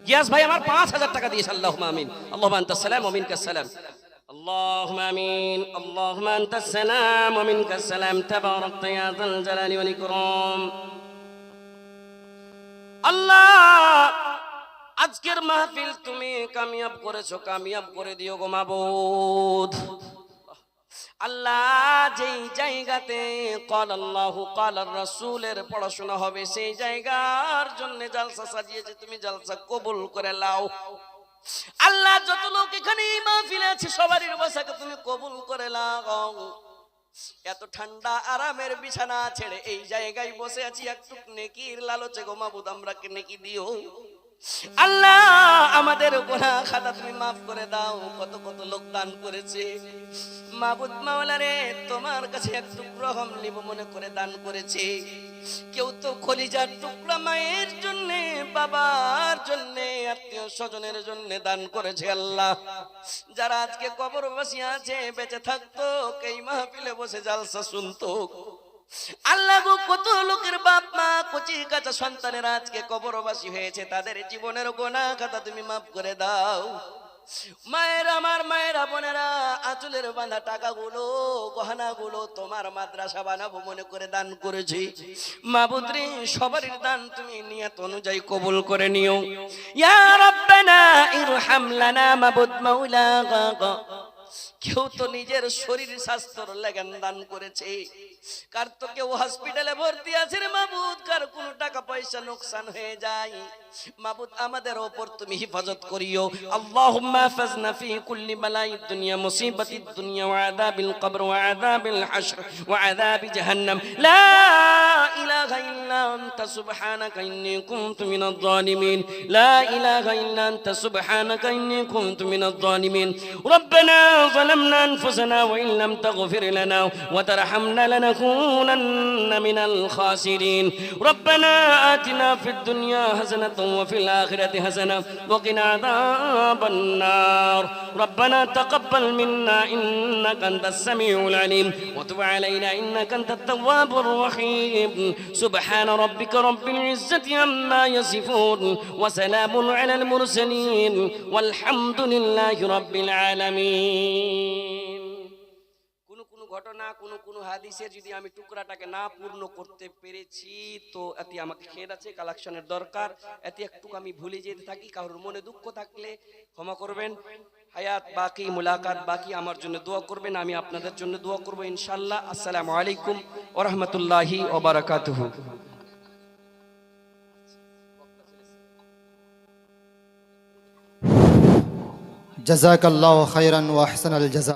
গিয়াস ভাই আমার 5000 টাকা দিয়েছে। আল্লাহুম্মা আমিন। আল্লাহুম্মা আনতাস সালাম ওয়া মিনকাস সালাম। اللهم آمين. اللهم أنت السلام ومنك السلام تباركت يا ذا الجلال والإكرام. আল্লাহ আজকের মাহফিল তুমি কামিয়াব করেছো, কামিয়াব করে দিও গো মাবুদ। আল্লাহ যেই জায়গাতে ক্বাল আল্লাহু ক্বাল রাসূলের পড়াশোনা হবে সেই জায়গার জন্য জালসা সাজিয়েছে, তুমি জালসা কবুল করে নাও। আল্লাহ যত লোক এখানে এই মাহফিলে আছে সবারই বসাকে তুমি কবুল করে নাও। এত ঠান্ডা আরামের বিছানা ছেড়ে এই জায়গায় বসে আছি, একটু নেকির লালচে গো মাবুদ আমরাকে নেকি দিও। আল্লাহ আমাদের গুনাহ খাতা তুমি মাফ করে দাও। কত কত লোক দান করেছে মাবুদ মাওলা রে, তোমার কাছে এক টুকরো হম নিব মনে করে দান করেছে। কেউ তো কলিজার টুকরা মায়ের জন্য, বাবার জন্য, আত্মীয় স্বজনের জন্য দান করেছে। আল্লাহ যারা আজকে কবরবাসী আছে বেঁচে থাকতো এই মাহফিলে বসে জালসা শুনতো। আল্লাহ গো কত লোকের বাপ মা কচি কাঁচা সন্তানেরা আজকে কবরবাসী হয়েছে, তাদের জীবনের গুনাহ খাতা তুমি মাফ করে দাও। মায়েরা, আমার মায়েরা বোনেরা আঁচলের বাঁধা টাকাগুলো গহনাগুলো তোমার মাদ্রাসা বানাবো মনে করে দান করেছি। মাবুদ রে সবারই দান তুমি নিয়ত অনুযায়ী কবুল করে নিও। ইয়া রাব্বানা ইরহাম লানা মাবুদ মাওলা। কেউ তো নিজের শরীর স্বাস্থ্যর লাগান দান করেছে, কার তো কেউ হসপিটালে ভর্তি আছে রে মাবুদ, কার কোনো টাকা পয়সা নোকসান হয়ে যায়। মাবুদ আমাদের উপর তুমি হিফাজত করিও। আল্লাহুম্মা হাফিজনা ফি কুল্লি বালাইদ দুনিয়া মুসিবাতিদ দুনিয়া ওয়া আযাবিল কবর ওয়া আযাবিল হাশর ওয়া আযাবি জাহান্নাম। লা ইলাহা ইল্লা আনতা সুবহানাকা ইন্নী কুনতু মিনাজ জালিমিন। লা ইলাহা ইল্লা আনতা সুবহানাকা ইন্নী কুনতু মিনাজ জালিমিন। রব্বানা ظلمنا أنفسنا وإن لم تغفر لنا وترحمنا لنكونن من الخاسرين. ربنا آتنا في الدنيا حسنة وفي الآخرة حسنة وقنا عذاب النار. ربنا تقبل منا إنك أنت السميع العليم وتب علينا إنك أنت التواب الرحيم. سبحان ربك رب العزة عما يصفون وسلام على المرسلين والحمد لله رب العالمين. কোন ঘটনা কোন হাদিসের যদি আমি টুকরাটাকে না পূর্ণ করতে পেরেছি তো এতে আমাকে খেদ আছে, কালেকশনের দরকার। এতে একটু আমি ভুলে যেতে থাকি, কারোর মনে দুঃখ থাকলে ক্ষমা করবেন। হায়াত বাকি, মুলাকাত বাকি, আমার জন্য দোয়া করবেন, আমি আপনাদের জন্য দোয়া করব ইনশাআল্লাহ। আসসালামু আলাইকুম ওয়া রাহমাতুল্লাহি ওয়া বারাকাতুহু। জাযাকাল্লাহু খাইরান ওয়া আহসানাল জাযা।